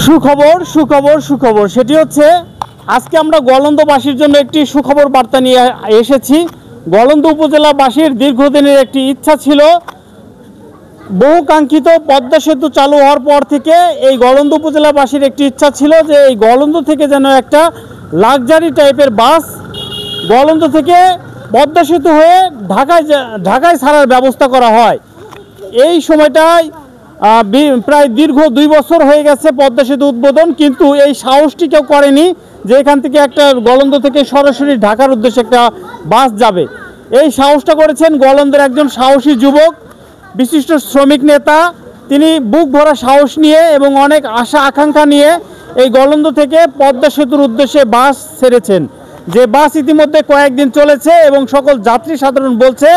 সুখবর সুখবর সুখবর সেটি হচ্ছে আজকে আমরা গলন্দবাসীর জন্য একটি সুখবর বার্তা নিয়ে এসেছি। গলন্দ উপজেলাবাসীর দীর্ঘদিনের একটি ইচ্ছা ছিল, বহুকাঙ্ক্ষিত পদ্মা সেতু চালু হওয়ার পর থেকে এই গলন্দ উপজেলাবাসীর একটি ইচ্ছা ছিল যে এই গলন্দ থেকে যেন একটা লাক্সারি টাইপের বাস গলন্দ থেকে পদ্মা সেতু হয়ে ঢাকায় ছাড়ার ব্যবস্থা করা হয়। এই সময়টায় প্রায় দীর্ঘ 2 বছর হয়ে গেছে পদ্মা সেতু উদ্বোধন, কিন্তু এই সাহসটি কেউ করেনি যে এখান থেকে একটা গলন্দ থেকে সরাসরি ঢাকার উদ্দেশ্যে একটা বাস যাবে। এই সাহসটা করেছেন গলন্দের একজন সাহসী যুবক, বিশিষ্ট শ্রমিক নেতা। তিনি বুক ভরা সাহস নিয়ে এবং অনেক আশা আকাঙ্ক্ষা নিয়ে এই গলন্দ থেকে পদ্মা সেতুর উদ্দেশ্যে বাস ছেড়েছেন। যে বাস ইতিমধ্যে কয়েকদিন চলেছে এবং সকল যাত্রী সাধারণ বলছে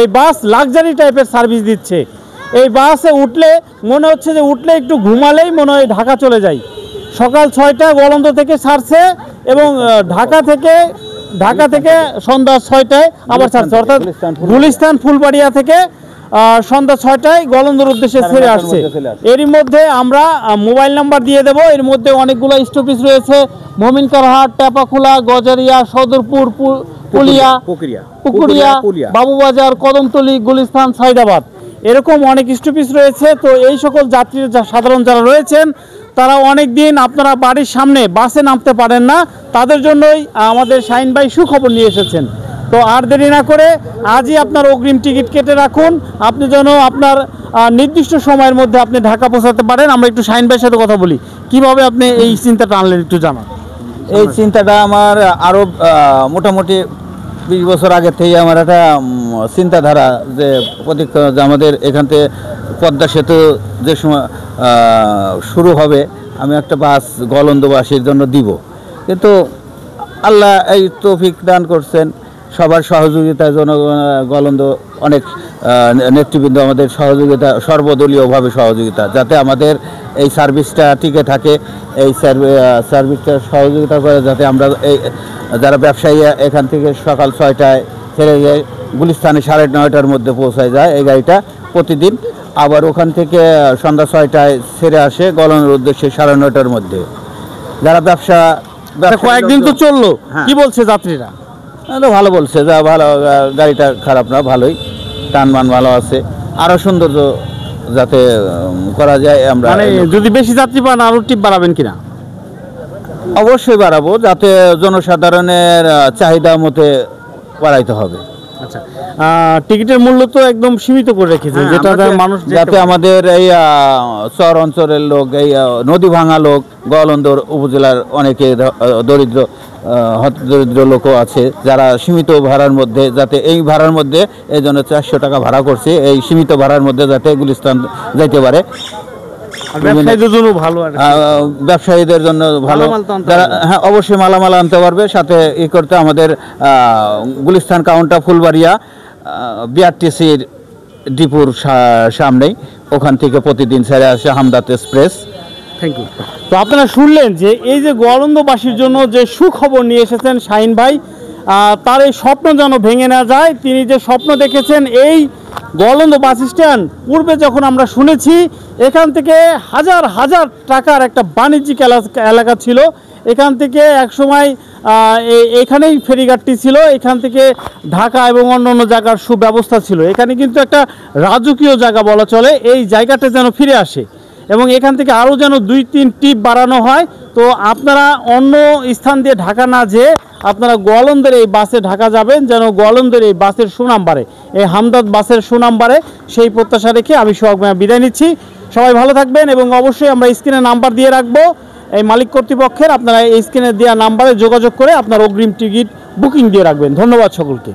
এই বাস লাক্সারি টাইপের সার্ভিস দিচ্ছে। এই বাসে উঠলে মনে হচ্ছে যে উঠলে একটু ঘুমালেই মনে হয় ঢাকা চলে যায়। সকাল 6টায় গলন্দ থেকে ছাড়ছে এবং ঢাকা থেকে সন্ধ্যা 6টায় আবার ছাড়ছে, অর্থাৎ গুলিস্তান ফুলবাড়িয়া থেকে সন্ধ্যা 6টায় গলন্দর উদ্দেশ্যে ছেড়ে আসছে। এরই মধ্যে আমরা মোবাইল নাম্বার দিয়ে দেব। এর মধ্যে অনেকগুলো স্টপেজ রয়েছে, মমিনকারহাট, টেপাখোলা, গজারিয়া, সদরপুর, পুকুরিয়া, বাবুবাজার, কদমতলী, গুলিস্তান, সাইদাবাদ, এরকম অনেক স্টপেজ রয়েছে। তো এই সকল যাত্রী সাধারণ যারা রয়েছেন তারা অনেক দিন আপনারা বাড়ির সামনে বাসে নামতে পারেন না, তাদের জন্যই আমাদের শাহিন ভাই সুখবর নিয়ে এসেছেন। তো আর দেরি না করে আজই আপনার অগ্রিম টিকিট কেটে রাখুন, আপনি যেন আপনার নির্দিষ্ট সময়ের মধ্যে আপনি ঢাকা পৌঁছাতে পারেন। আমরা একটু শাহিন ভাইয়ের সাথে কথা বলি, কিভাবে আপনি এই চিন্তাটা আনলেন একটু জানান। এই চিন্তাটা আমার আরও মোটামুটি 20 বছর আগে থেকে আমার একটা চিন্তাধারা যে আমাদের এখান থেকে পদ্মা সেতু যে সময় শুরু হবে আমি একটা বাস গলন্দবাসীর জন্য দিব, কিন্তু আল্লাহ এই তৌফিক দান করছেন, সবার সহযোগিতার জন্য গলন্দ অনেক নেতৃবৃন্দ আমাদের সহযোগিতা, সর্বদলীয়ভাবে সহযোগিতা, যাতে আমাদের এই সার্ভিসটা টিকে থাকে। এই সার্ভিসটা সহযোগিতা করে যাতে আমরা এই যারা ব্যবসায়ী এখান থেকে সকাল 6টায় ছেড়ে যায়, গুলিস্তানে 9:30টার মধ্যে পৌঁছায় যায় এই গাড়িটা প্রতিদিন, আবার ওখান থেকে সন্ধ্যা 6টায় ছেড়ে আসে গলনের উদ্দেশ্যে 9:30টার মধ্যে। যারা ব্যবসা কয়েকদিন তো চললো, কি বলছে যাত্রীরা? তো ভালো বলছে, যা ভালো, গাড়িটা খারাপ না, ভালোই, টানমান ভালো আছে, আরও সৌন্দর্য যাতে করা যায়। আমরা যদি বেশি যাত্রী পান আরও টিপ বাড়াবেন কিনা? অবশ্যই বাড়াবো, যাতে জনসাধারণের চাহিদা মতে বাড়াইতে হবে। আচ্ছা, টিকিটের মূল্য তো একদম সীমিত করে রেখেছে, যেটা মানুষ যাতে আমাদের এই শহর অঞ্চলের লোক, এই নদী ভাঙা লোক, গলন্দর উপজেলার অনেকে দরিদ্র লোকও আছে যারা সীমিত ভাড়ার মধ্যে, যাতে এই ভাড়ার মধ্যে এই জন্য 400 টাকা ভাড়া করছে, এই সীমিত ভাড়ার মধ্যে যাতে গুলিস্তান যাইতে পারে। ব্যবসায়ীদের জন্য ভালো, হ্যাঁ অবশ্যই মালামাল আনতে পারবে, সাথে করতে আমাদের গুলিস্তান কাউন্টার ফুলবাড়িয়া বিআরটিসির ডিপুর সামনেই, ওখান থেকে প্রতিদিন ছেড়ে আসে হামদাত এক্সপ্রেস। Thank you. তো আপনারা শুনলেন যে এই যে গলন্দবাসীর জন্য যে সুখবর নিয়ে এসেছেন শাহিন ভাই, তার এই স্বপ্ন যেন ভেঙে না যায়। তিনি যে স্বপ্ন দেখেছেন এই গলন্দ বাস স্ট্যান্ড, পূর্বে যখন আমরা শুনেছি এখান থেকে হাজার হাজার টাকার একটা বাণিজ্যিক এলাকা ছিল, এখান থেকে একসময় এখানেই ফেরিঘাটটি ছিল, এখান থেকে ঢাকা এবং অন্যান্য জায়গার সুব্যবস্থা ছিল, এখানে কিন্তু একটা রাজকীয় জায়গা বলা চলে। এই জায়গাটা যেন ফিরে আসে এবং এখান থেকে আরও যেন 2-3 টিপ বাড়ানো হয়। তো আপনারা অন্য স্থান দিয়ে ঢাকা না যেয়ে আপনারা গলন্দের এই বাসে ঢাকা যাবেন, যেন গলন্দের এই বাসের সুনাম বাড়ে, এই হামদাত বাসের সুনাম বাড়ে, সেই প্রত্যাশা রেখে আমি সোহাগ ভাইয়া বিদায় নিচ্ছি। সবাই ভালো থাকবেন এবং অবশ্যই আমরা স্ক্রিনে নাম্বার দিয়ে রাখবো এই মালিক কর্তৃপক্ষের, আপনারা এই স্ক্রিনে দেওয়া নাম্বারে যোগাযোগ করে আপনার অগ্রিম টিকিট বুকিং দিয়ে রাখবেন। ধন্যবাদ সকলকে।